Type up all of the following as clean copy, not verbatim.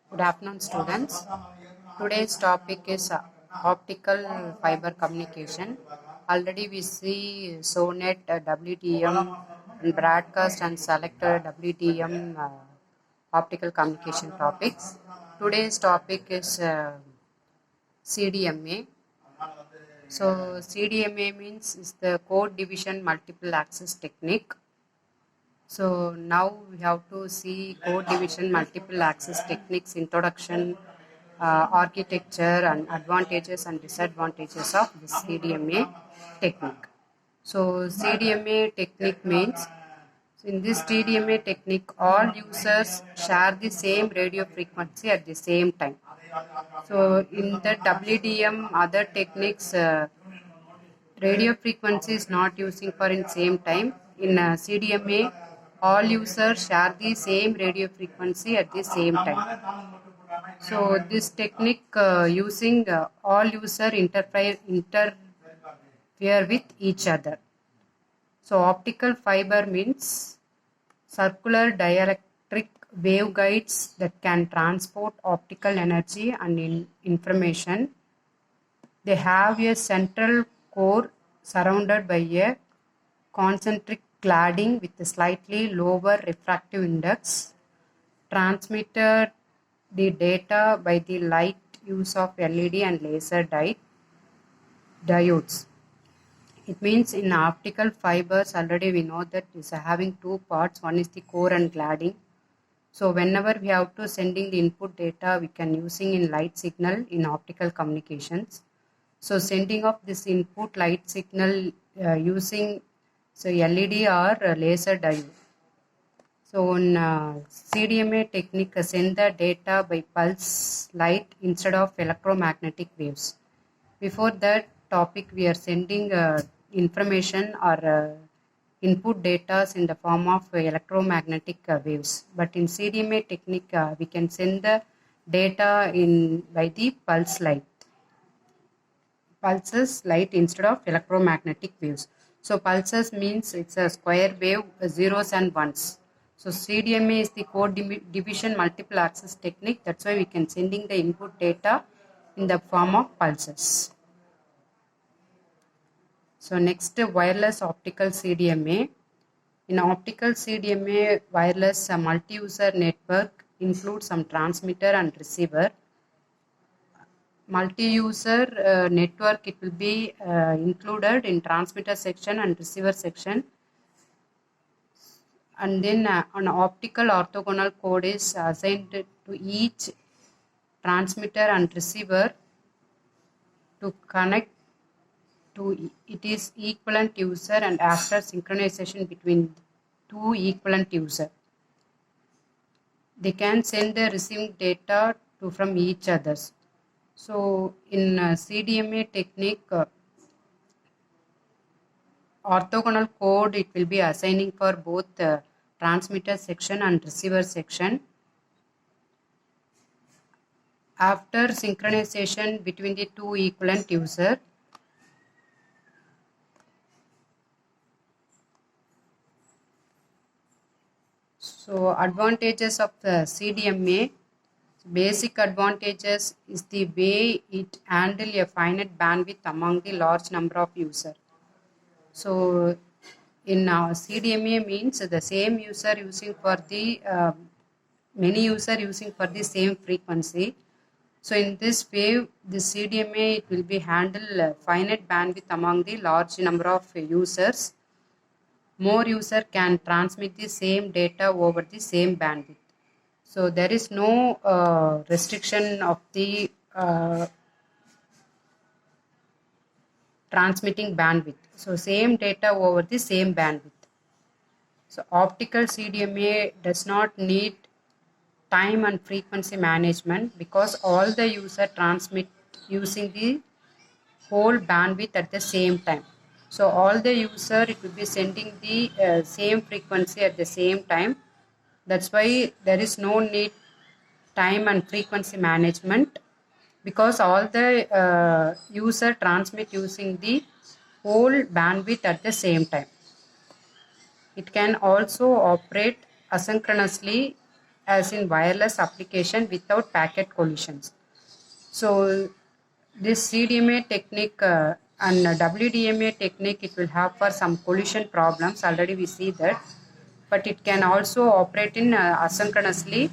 Good afternoon, students. Today's topic is optical fiber communication. Already we see SONET, WDM, and broadcast and selected WDM optical communication topics. Today's topic is CDMA. So CDMA means is the code division multiple access technique. So now we have to see code division multiple access techniques introduction, architecture and advantages and disadvantages of the CDMA technique. So CDMA technique means in this CDMA technique all users share the same radio frequency at the same time. So in the WDM other techniques radio frequency is not using for in same time. In CDMA, all users share the same radio frequency at the same time. So this technique using all user interfere with each other. So optical fiber means circular dielectric waveguides that can transport optical energy and information. They have a central core surrounded by a concentric cladding with a slightly lower refractive index, transmitted the data by the light use of LED and laser diodes. It means in optical fibers already we know that is having two parts. One is the core and cladding. So whenever we have to sending the input data, we can using in light signal in optical communications. So sending of this input light signal using LED or laser diode. So in CDMA technique, send the data by pulse light instead of electromagnetic waves. Before that topic, we are sending information or input data in the form of electromagnetic waves. But in CDMA technique, we can send the data by the pulses light instead of electromagnetic waves. So pulses means it's a square wave, zeros and ones. So CDMA is the code division multiple access technique. That's why we can sending the input data in the form of pulses. So next, wireless optical CDMA. In optical CDMA, wireless multi-user network includes some transmitter and receiver. Multi-user network, it will be included in transmitter section and receiver section. And then an optical orthogonal code is assigned to each transmitter and receiver to connect to it is equivalent user and after synchronization between two equivalent user. They can send the receiving data from each others. So in CDMA technique, orthogonal code it will be assigning for both transmitter section and receiver section. After synchronization between the two equivalent user, so advantages of the CDMA. Basic advantages is the way it handle a finite bandwidth among the large number of users. So in CDMA means the same user using for the many user using for the same frequency. So in this way, the CDMA it will be handle finite bandwidth among the large number of users. More user can transmit the same data over the same bandwidth. So there is no restriction of the transmitting bandwidth. So same data over the same bandwidth. So optical CDMA does not need time and frequency management because all the user transmit using the whole bandwidth at the same time. So all the user it will be sending the same frequency at the same time. That's why there is no need time and frequency management because all the user transmit using the whole bandwidth at the same time. It can also operate asynchronously as in wireless application without packet collisions. So this CDMA technique and WDMA technique, it will have for some collision problems. Already we see that, but it can also operate in asynchronously.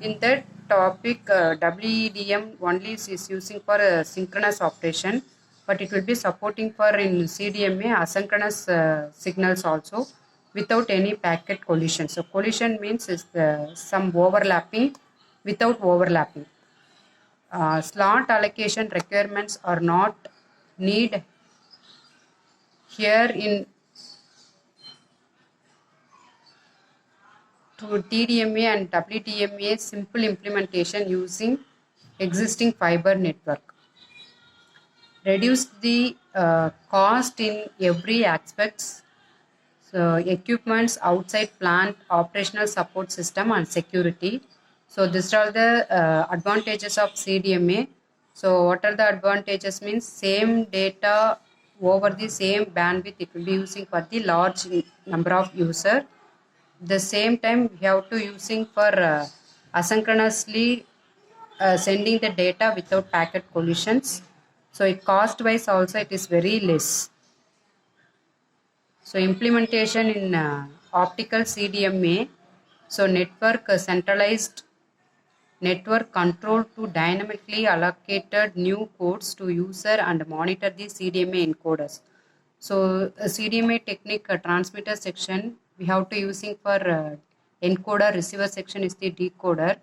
In that topic, WDM only is using for synchronous operation, but it will be supporting for in CDMA asynchronous signals also without any packet collision. So collision means is some overlapping without overlapping. Slot allocation requirements are not need here in to TDMA and WDMA simple implementation using existing fiber network. Reduce the cost in every aspects. So equipments, outside plant, operational support system and security. So these are the advantages of CDMA. So what are the advantages means same data over the same bandwidth it will be using for the large number of user. The same time we have to using for asynchronously sending the data without packet collisions. So it cost wise also it is very less. So implementation in optical CDMA, so network centralized network control to dynamically allocated new codes to user and monitor the CDMA encoders. So CDMA technique transmitter section we have to using for encoder, receiver section is the decoder.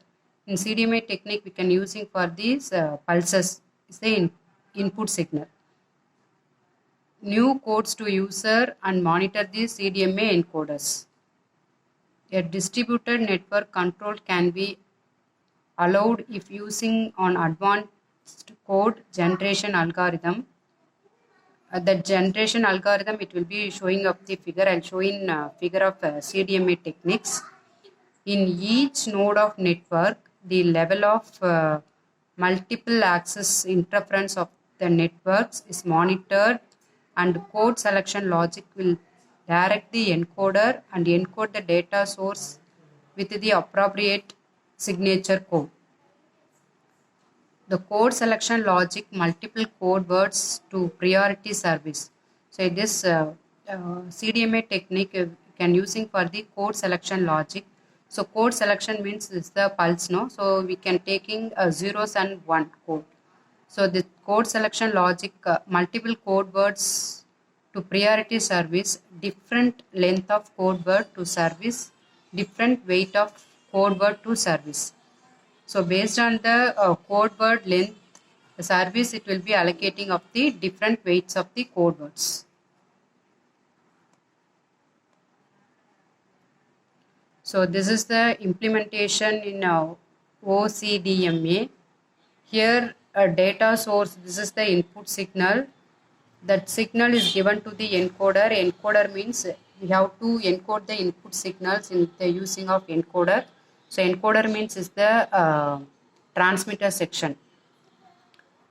In CDMA technique we can using for these pulses is the input signal. New codes to user and monitor the CDMA encoders. A distributed network control can be allowed if using on advanced code generation algorithm. The generation algorithm it will be showing up the figure. I'll show in figure of CDMA techniques. In each node of network, the level of multiple access interference of the networks is monitored, and code selection logic will direct the encoder and encode the data source with the appropriate signature code. The code selection logic multiple code words to priority service. So this CDMA technique can using for the code selection logic. So code selection means is the pulse, no? So we can taking zeros and one code. So the code selection logic multiple code words to priority service, different length of code word to service, different weight of code word to service. So based on the code word length, the service it will be allocating of the different weights of the code words. So this is the implementation in OCDMA. Here a data source, this is the input signal. That signal is given to the encoder. Encoder means we have to encode the input signals in the using of encoder. So encoder means is the transmitter section.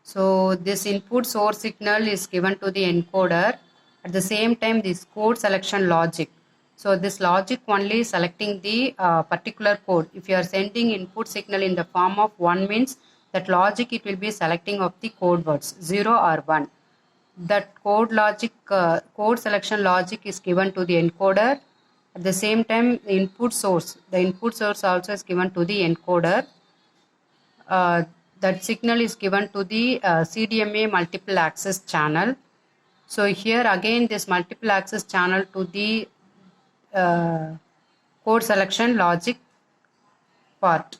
So this input source signal is given to the encoder. At the same time this code selection logic. So this logic only selecting the particular code. If you are sending input signal in the form of 1 means that logic it will be selecting of the code words 0 or 1. That code logic, code selection logic is given to the encoder. At the same time, the input source also is given to the encoder. That signal is given to the CDMA multiple access channel. So here again this multiple access channel to the code selection logic part.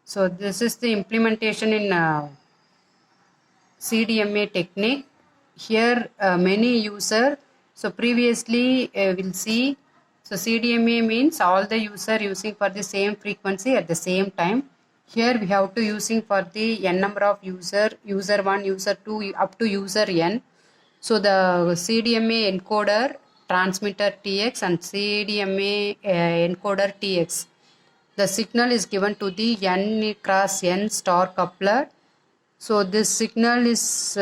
So this is the implementation in CDMA technique. Here many user. So previously we'll see. So CDMA means all the user using for the same frequency at the same time. Here we have to using for the n number of user 1, user 2 up to user n. So the CDMA encoder transmitter TX and CDMA encoder TX. The signal is given to the n cross n star coupler. So this signal is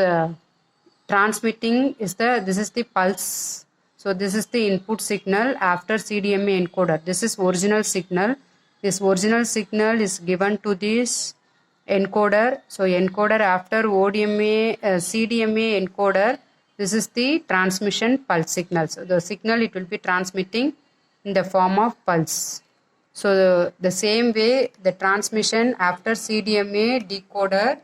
transmitting is this is the pulse. So this is the input signal after CDMA encoder. This is original signal. This original signal is given to this encoder. So encoder after ODMA, CDMA encoder, this is the transmission pulse signal. So the signal it will be transmitting in the form of pulse. So the same way the transmission after CDMA decoder,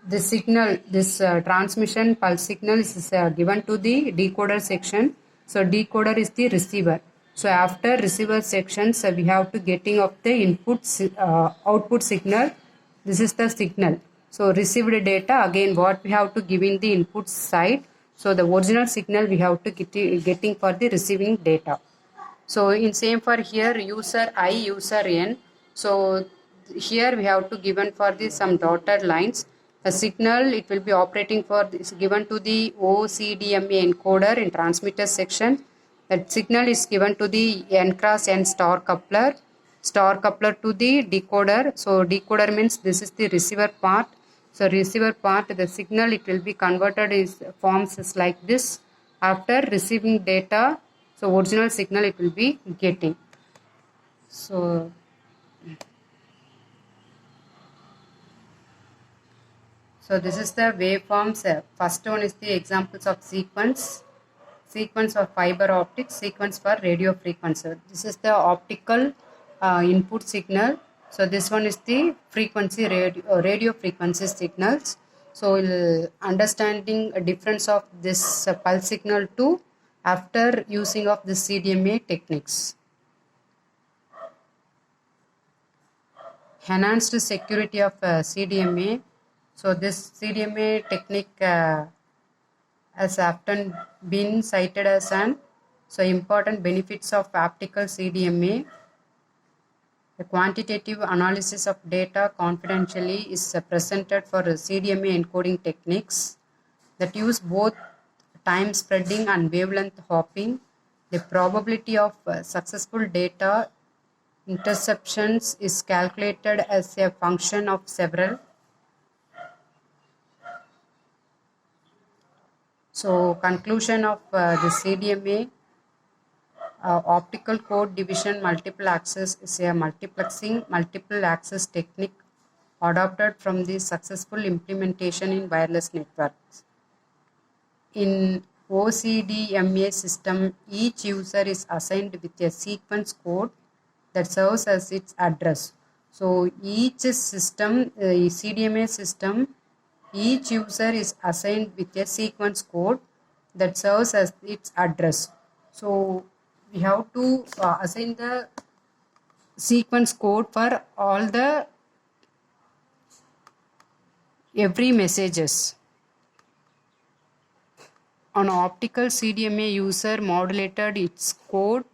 the signal, this transmission pulse signal is given to the decoder section. So decoder is the receiver. So after receiver sections, we have to getting of the input output signal. This is the signal. So received data, again what we have to give in the input side. So the original signal we have to getting for the receiving data. So in same for here user I, user n. So here we have to given for the some dotted lines. The signal it will be operating for this given to the OCDMA encoder in transmitter section. That signal is given to the n cross n star coupler to the decoder. So decoder means this is the receiver part. So receiver part, the signal it will be converted is forms is like this. After receiving data, so original signal it will be getting. So this is the waveforms. First one is the examples of sequence of fiber optics, sequence for radio frequency. This is the optical input signal. So this one is the frequency radio frequency signals. So we'll understanding a difference of this pulse signal to after using of the CDMA techniques. Enhanced security of CDMA. So this CDMA technique has often been cited as an important benefits of optical CDMA. The quantitative analysis of data confidentially is presented for CDMA encoding techniques that use both time spreading and wavelength hopping. The probability of successful data interceptions is calculated as a function of several. So conclusion of the CDMA optical code division multiple access is a multiplexing multiple access technique adopted from the successful implementation in wireless networks. In OCDMA system, each user is assigned with a sequence code that serves as its address. So each system, CDMA system, each user is assigned with a sequence code that serves as its address. So we have to assign the sequence code for all the every messages. An optical CDMA user modulated its code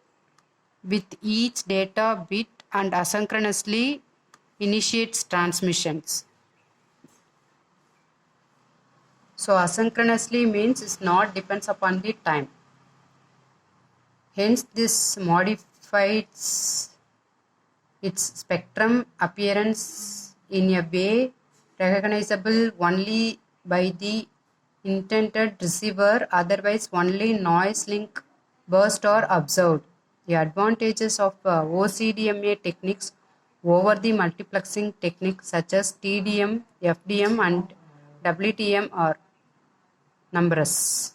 with each data bit and asynchronously initiates transmissions. So asynchronously means it's not depends upon the time. Hence this modifies its spectrum appearance in a way recognizable only by the intended receiver, otherwise only noise link burst are observed. The advantages of OCDMA techniques over the multiplexing techniques such as TDM, FDM and WTM are numerous.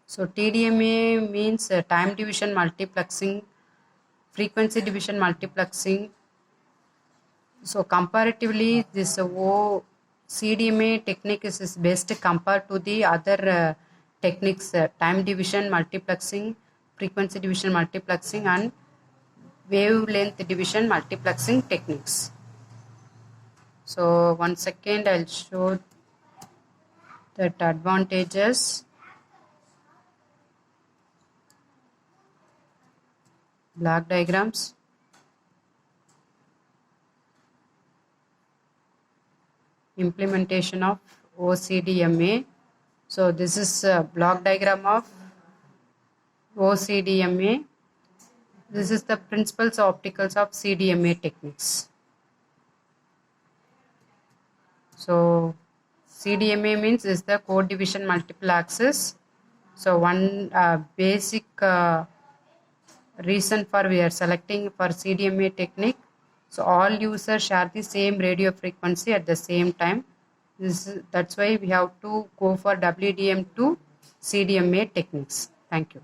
So TDMA means time division multiplexing, frequency division multiplexing. So comparatively, this CDMA technique is best compared to the other techniques, time division multiplexing, frequency division multiplexing and wavelength division multiplexing techniques. So 1 second, I'll show that advantages. Block diagrams. Implementation of OCDMA. So this is a block diagram of OCDMA. This is the principles of opticals of CDMA techniques. So CDMA means is the code division multiple access. So one basic reason for we are selecting for CDMA technique. So all users share the same radio frequency at the same time. That's why we have to go for WDM to CDMA techniques. Thank you.